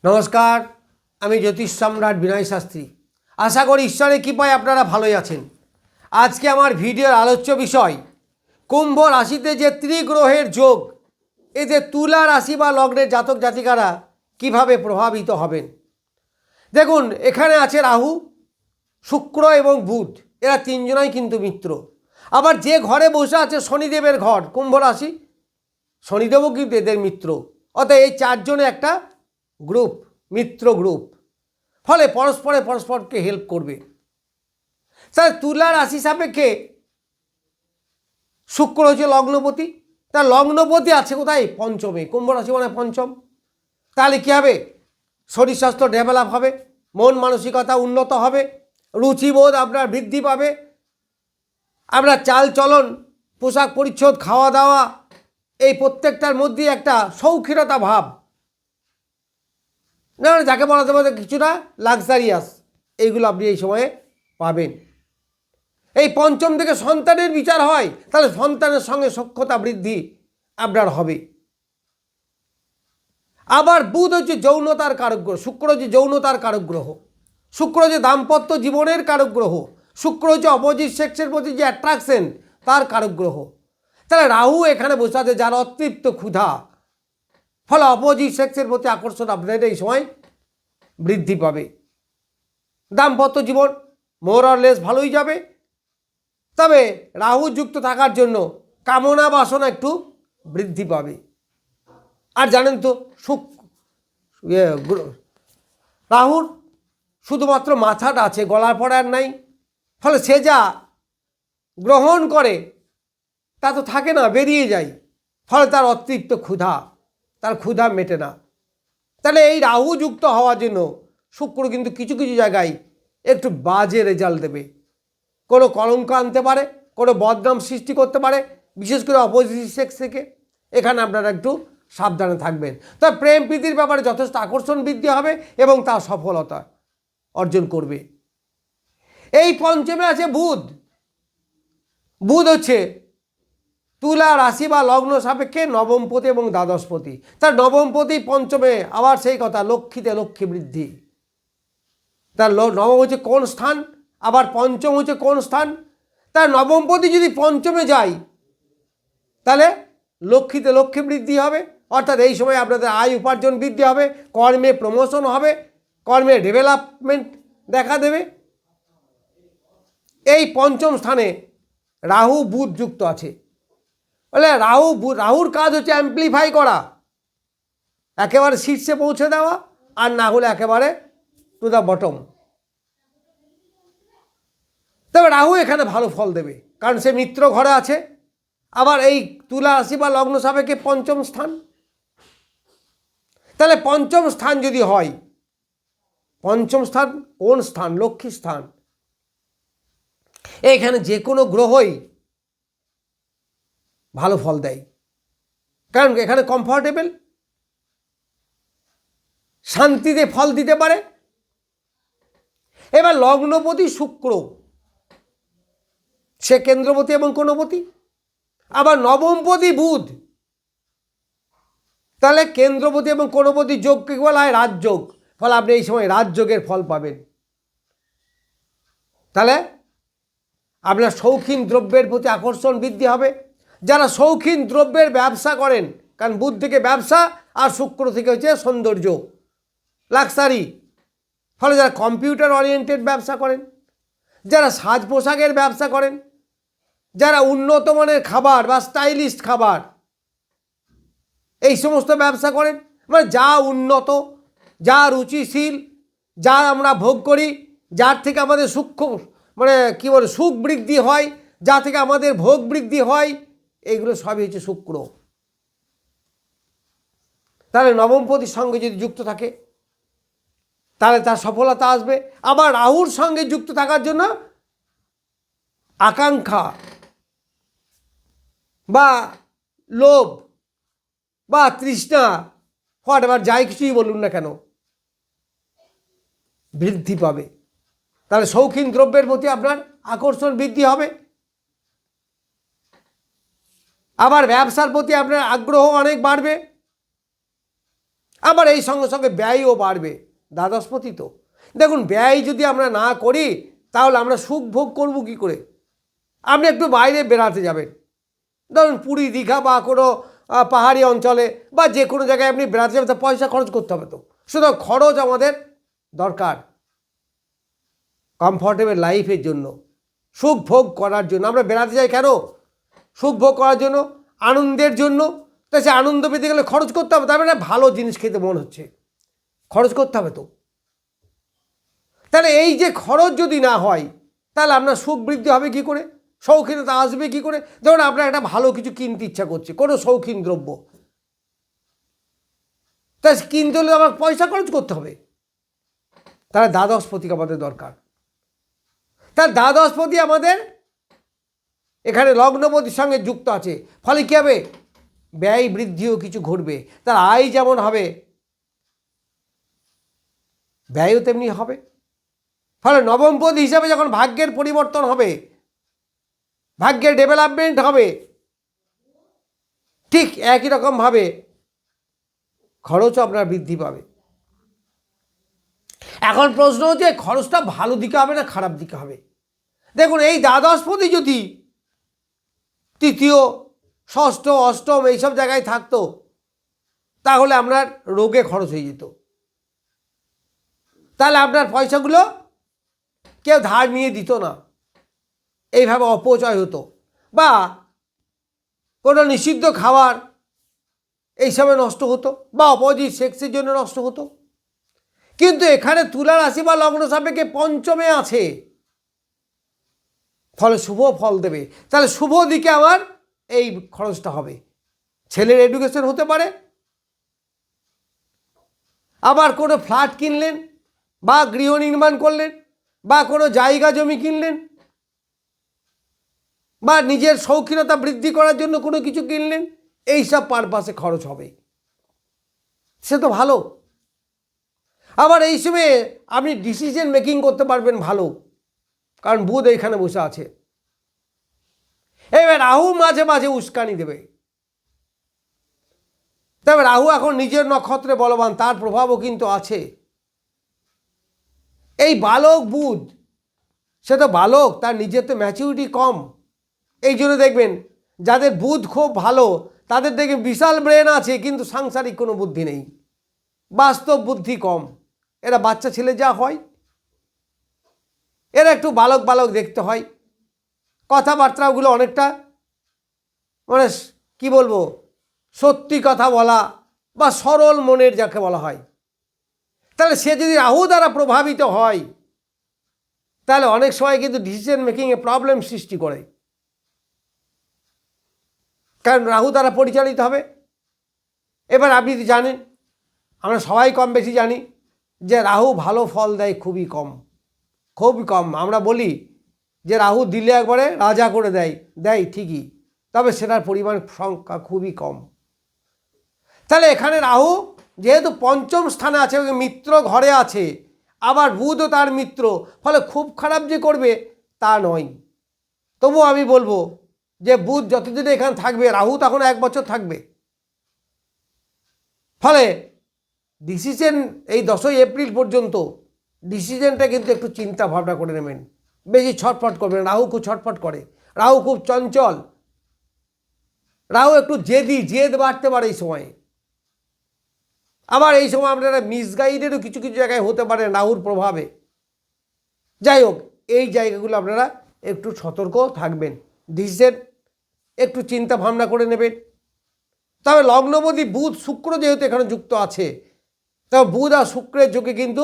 নমস্কার, আমি জ্যোতিষ সম্রাট বিনয় শাস্ত্রী। আশা করি ঈশ্বরের কৃপায় আপনারা ভালোই আছেন। আজকে আমার ভিডিওর আলোচ্য বিষয় কুম্ভ রাশিতে যে ত্রিগ্রহের যোগ, এতে তুলা রাশি বা লগ্নের জাতক জাতিকারা কিভাবে প্রভাবিত হবেন। দেখুন, এখানে আছে রাহু, শুক্র এবং বুধ, এরা তিনজনাই কিন্তু মিত্র। আবার যে ঘরে বসে আছে শনিদেবের ঘর, কুম্ভ রাশি, শনিদেবও কিন্তু এদের মিত্র। অর্থাৎ এই চারজনে একটা গ্রুপ, মিত্র গ্রুপ, ফলে পরস্পরকে হেল্প করবে। স্যার, তুলা রাশি সাপেক্ষে শুক্র হচ্ছে লগ্নপতি, তার লগ্নপতি আছে কোথায়? পঞ্চমে। কুম্ভ রাশি মানে পঞ্চম। তাহলে কী হবে? শরীর স্বাস্থ্য ডেভেলপ হবে, মন মানসিকতা উন্নত হবে, রুচিবোধ আপনার বৃদ্ধি পাবে, আপনার চাল চলন, পোশাক পরিচ্ছদ, খাওয়া দাওয়া, এই প্রত্যেকটার মধ্যে একটা শৌখিনতা ভাব, না যাকে বলা যাবে কিছুটা লাক্সারিয়াস, এইগুলো আপনি এই সময়ে পাবেন। এই পঞ্চম থেকে সন্তানের বিচার হয়, তাহলে সন্তানের সঙ্গে সখ্যতা বৃদ্ধি আপনার হবে। আবার বুধ হচ্ছে যৌনতার কারক গ্রহ, শুক্র হচ্ছে যৌনতার কারক গ্রহ, শুক্র হচ্ছে দাম্পত্য জীবনের কারক গ্রহ, শুক্র হচ্ছে অপোজিট সেক্সের প্রতি যে অ্যাট্রাকশন তার কারক গ্রহ। তাহলে রাহু এখানে বসে আছে, যার অতৃপ্ত ক্ষুধা, ফলে অপোজিট সেক্সের প্রতি আকর্ষণ আপনাদের এই সময় বৃদ্ধি পাবে। দাম্পত্য জীবন মোর অর লেস ভালোই যাবে, তবে রাহু যুক্ত থাকার জন্য কামনা বাসনা একটু বৃদ্ধি পাবে। আর জানেন তো রাহুর শুধুমাত্র মাথাটা আছে, গলার পরে আর নাই, ফলে সে যা গ্রহণ করে তা তো থাকে না, বেরিয়ে যায়, ফলে তার অতৃপ্ত ক্ষুধা, তার ক্ষুধা মেটে না। তাহলে এই রাহু যুক্ত হওয়ার জন্য শুক্র কিন্তু কিছু কিছু জায়গায় একটু বাজে রেজাল্ট দেবে, কোনো কলঙ্ক আনতে পারে, কোনো বদনাম সৃষ্টি করতে পারে, বিশেষ করে অপোজিট সেক্স থেকে। এখানে আপনারা একটু সাবধানে থাকবেন। তা প্রেম প্রীতির ব্যাপারে যথেষ্ট আকর্ষণ বৃদ্ধি হবে এবং তা সফলতা অর্জন করবে। এই পঞ্চমে আছে বুধ। বুধ হচ্ছে তুলা রাশি বা লগ্ন সাপেক্ষে নবমপতি এবং দ্বাদশপতি। তার নবমপতি পঞ্চমে, আবার সেই কথা, লক্ষ্মীতে লক্ষ্মী বৃদ্ধি। তার নবম হচ্ছে কোন স্থান, আবার পঞ্চম হচ্ছে কোন স্থান। তার নবমপতি যদি পঞ্চমে যায়, তাহলে লক্ষ্মীতে লক্ষ্মী বৃদ্ধি হবে, অর্থাৎ এই সময় আপনাদের আয় উপার্জন বৃদ্ধি হবে, কর্মে প্রমোশন হবে, কর্মে ডেভেলপমেন্ট দেখা দেবে। এই পঞ্চম স্থানে রাহু বুধ যুক্ত আছে, বলে রাহুর কাজ হচ্ছে অ্যাম্প্লিফাই করা, একেবারে শীর্ষে পৌঁছে দেওয়া, আর না হলে একেবারে টু দ্য বটম। তবে রাহু এখানে ভালো ফল দেবে, কারণ সে মিত্র ঘরে আছে, আবার এই তুলা রাশি বা লগ্ন সাপেক্ষে পঞ্চম স্থান। তাহলে পঞ্চম স্থান যদি হয়, পঞ্চম স্থান কোন স্থান? লক্ষ্মী স্থান। এখানে যে কোনো গ্রহই ভালো ফল দেয়, কারণ এখানে কমফর্টেবল, শান্তিতে ফল দিতে পারে। এবার লগ্নপতি শুক্র, সে কেন্দ্রপতি এবং কোণপতি, আবার নবমপতি বুধ, তাহলে কেন্দ্রপতি এবং কোণপতি যোগকে বলা হয় রাজযোগ, ফলে আপনি এই সময় রাজযোগের ফল পাবেন। তাহলে আপনার শৌখিন দ্রব্যের প্রতি আকর্ষণ বৃদ্ধি হবে। যারা শৌখিন দ্রব্যের ব্যবসা করেন, কারণ বুধ থেকে ব্যবসা আর শুক্র থেকে হচ্ছে সৌন্দর্য, লাক্সারি, ফলে যারা কম্পিউটার ওরিয়েন্টেড ব্যবসা করেন, যারা সাজ পোশাকের ব্যবসা করেন, যারা উন্নত মানের খাবার বা স্টাইলিশ খাবার, এই সমস্ত ব্যবসা করেন, মানে যা উন্নত, যা রুচিশীল, যা আমরা ভোগ করি, যার থেকে আমাদের সূক্ষ্ম মানে কী বলে সুখ বৃদ্ধি হয়, যা থেকে আমাদের ভোগ বৃদ্ধি হয়, এইগুলো সবই হচ্ছে শুক্র। তাহলে নবমপতির সঙ্গে যদি যুক্ত থাকে, তাহলে তার সফলতা আসবে। আবার রাহুর সঙ্গে যুক্ত থাকার জন্য আকাঙ্ক্ষা বা লোভ বা তৃষ্ণা, হোয়াট এভার, যাই কিছুই বলুন না কেন, বৃদ্ধি পাবে। তাহলে শৌখিন দ্রব্যের প্রতি আপনার আকর্ষণ বৃদ্ধি হবে। আবার ব্যবসার প্রতি আপনার আগ্রহ অনেক বাড়বে। আবার এই সঙ্গে সঙ্গে ব্যয়ও বাড়বে। দ্বাদশপতি তো দেখুন, ব্যয় যদি আমরা না করি তাহলে আমরা সুখ ভোগ করবো কী করে? আপনি একটু বাইরে বেড়াতে যাবেন, ধরুন পুরী, দীঘা বা কোনো পাহাড়ি অঞ্চলে বা যে কোনো জায়গায় আপনি বেড়াতে যাবেন, তা পয়সা খরচ করতে হবে তো। সুতরাং খরচ আমাদের দরকার কমফর্টেবল লাইফের জন্য, সুখ ভোগ করার জন্য। আমরা বেড়াতে যাই কেন? সুখ ভোগ করার জন্য, আনন্দের জন্য। তা সে আনন্দ পেতে গেলে খরচ করতে হবে। তার মানে ভালো জিনিস খেতে মন হচ্ছে, খরচ করতে হবে তো। তাহলে এই যে খরচ যদি না হয় তাহলে আপনার সুখ বৃদ্ধি হবে কী করে? শৌখিনতা আসবে কী করে? ধরুন আপনার একটা ভালো কিছু কিনতে ইচ্ছা করছে, কোনো শৌখিন দ্রব্য, তাই কিনতে হলে আমার পয়সা খরচ করতে হবে। তাহলে দ্বাদশপতি আমাদের দরকার। তার দ্বাদশপতি আমাদের এখানে লগ্নপতির সঙ্গে যুক্ত আছে, ফলে কী হবে? ব্যয় বৃদ্ধিও কিছু ঘটবে। তার আয় যেমন হবে, ব্যয়ও তেমনি হবে। ফলে নবমপতি হিসাবে যখন ভাগ্যের পরিবর্তন হবে, ভাগ্যের ডেভেলপমেন্ট হবে, ঠিক একই রকমভাবে খরচও আপনার বৃদ্ধি পাবে। এখন প্রশ্ন হচ্ছে, খরচটা ভালো দিকে হবে না খারাপ দিকে হবে? দেখুন, এই দ্বাদশপতি যদি তৃতীয়, ষষ্ঠ, অষ্টম এইসব জায়গায় থাকতো তাহলে আপনার রোগে খরচ হয়ে যেত। তাহলে আপনার পয়সাগুলো কেউ ধার নিয়ে দিত না, এইভাবে অপচয় হতো, বা কোনো নিষিদ্ধ খাবার এইসবে নষ্ট হতো, বা অপোজিট সেক্সের জন্য নষ্ট হতো। কিন্তু এখানে তুলা রাশি বা লগ্ন সাপেক্ষে পঞ্চমে আছে, ফলে শুভ ফল দেবে। তাহলে শুভ দিকে আমার এই খরচটা হবে। ছেলের এডুকেশন হতে পারে, আবার কোনো ফ্ল্যাট কিনলেন বা গৃহ নির্মাণ করলেন বা কোনো জায়গা জমি কিনলেন বা নিজের শৌখিনতা বৃদ্ধি করার জন্য কোনো কিছু কিনলেন, এইসব পারপাসে খরচ হবে, সে তো ভালো। আবার এই সময়ে আপনি ডিসিশন মেকিং করতে পারবেন ভালো, কারণ বুধ এইখানে বসে আছে। এবার রাহু মাঝে মাঝে উস্কানি দেবে, তবে রাহু এখন নিজের নক্ষত্রে বলবান, তার প্রভাবও কিন্তু আছে। এই বালক বুধ, সে তো বালক, তার নিজের তো ম্যাচুরিটি কম। এই জন্য দেখবেন যাদের বুধ খুব ভালো তাদের দেখে বিশাল ব্রেন আছে, কিন্তু সাংসারিক কোনো বুদ্ধি নেই, বাস্তব বুদ্ধি কম। এরা বাচ্চা ছেলে যা হয়, এরা একটু বালক বালক দেখতে হয়, কথাবার্তাগুলো অনেকটা মানে কি বলবো, সত্যি কথা বলা বা সরল মনের যাকে বলা হয়। তাহলে সে যদি রাহু দ্বারা প্রভাবিত হয় তাহলে অনেক সময় কিন্তু ডিসিশন মেকিংয়ে প্রবলেম সৃষ্টি করে, কারণ রাহু দ্বারা পরিচালিত হবে। এবার আপনি তো জানেন, আমরা সবাই কম বেশি জানি যে রাহু ভালো ফল দেয় খুবই কম, খুবই কম। আমরা বলি যে রাহু দিলে একবারে রাজা করে দেয়, দেয় ঠিকই, তবে সেটার পরিমাণ সংখ্যা খুবই কম। তাহলে এখানে রাহু যেহেতু পঞ্চম স্থানে আছে, মিত্র ঘরে আছে, আবার বুধও তার মিত্র, ফলে খুব খারাপ যে করবে তা নয়। তবু আমি বলবো যে বুধ যতদিন এখানে থাকবে, রাহু তখন 1 বছর থাকবে। ফলে ডিসিশন এই 10ই এপ্রিল পর্যন্ত ডিসিশনটা কিন্তু একটু চিন্তা ভাবনা করে নেবেন, বেশি ছটফট করবেন। রাহু খুব ছটফট করে, রাহু খুব চঞ্চল, রাহু একটু জেদ বাড়তে পারে এই সময়ে। আবার এই সময় আপনারা মিসগাইডেরও কিছু কিছু জায়গায় হতে পারে রাহুর প্রভাবে। যাই হোক, এই জায়গাগুলো আপনারা একটু সতর্ক থাকবেন, ডিসিশন একটু চিন্তা ভাবনা করে নেবেন। তবে লগ্নপতি বুধ শুক্র যেহেতু এখানে যুক্ত আছে, তবে বুধ আর শুক্রের যোগে কিন্তু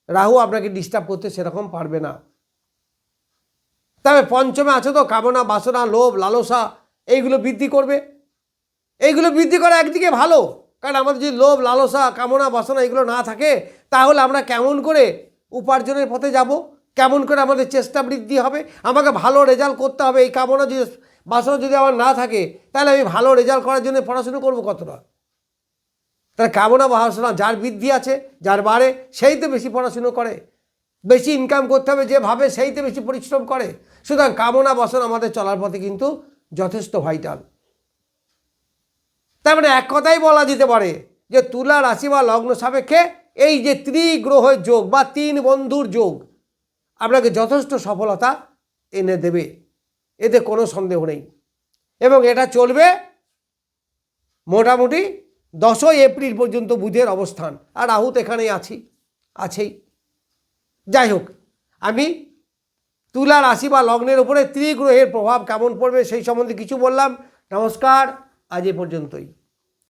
রাহু আপনাকে ডিস্টার্ব করতে সেরকম পারবে না। তবে পঞ্চমে আছে তো কামনা, বাসনা, লোভ, লালসা এইগুলো বৃদ্ধি করবে। এইগুলো বৃদ্ধি করা একদিকে ভালো, কারণ আমাদের যদি লোভ, লালসা, কামনা, বাসনা এগুলো না থাকে তাহলে আমরা কেমন করে উপার্জনের পথে যাব, কেমন করে আমাদের চেষ্টা বৃদ্ধি হবে, আমাকে ভালো রেজাল্ট করতে হবে। এই কামনা যদি, বাসনা যদি আমার না থাকে তাহলে আমি ভালো রেজাল্ট করার জন্য পড়াশুনো করবো কতটা? তাহলে কামনা বাসনা যার বৃদ্ধি আছে, যার বাড়ে, সেই তো বেশি পড়াশুনো করে, বেশি ইনকাম করতে হবে যে ভাবে, সেই তো বেশি পরিশ্রম করে। সুতরাং কামনা বাসনা আমাদের চলার পথে কিন্তু যথেষ্ট ভাইটাল। তার মানে এক কথাই বলা যেতে পারে যে তুলা রাশি বা লগ্ন সাপেক্ষে এই যে ত্রিগ্রহের যোগ বা তিন বন্ধুর যোগ আপনাকে যথেষ্ট সফলতা এনে দেবে, এতে কোনো সন্দেহ নেই। এবং এটা চলবে মোটামুটি 10ই এপ্রিল পর্যন্ত বুধের অবস্থান, আর রাহু তো এখানেই আছেই। যাই হোক, আমি তুলা রাশি বা লগ্নের উপরে ত্রিগ্রহের প্রভাব কেমন পড়বে সেই সম্বন্ধে কিছু বললাম। নমস্কার, আজ এ পর্যন্তই।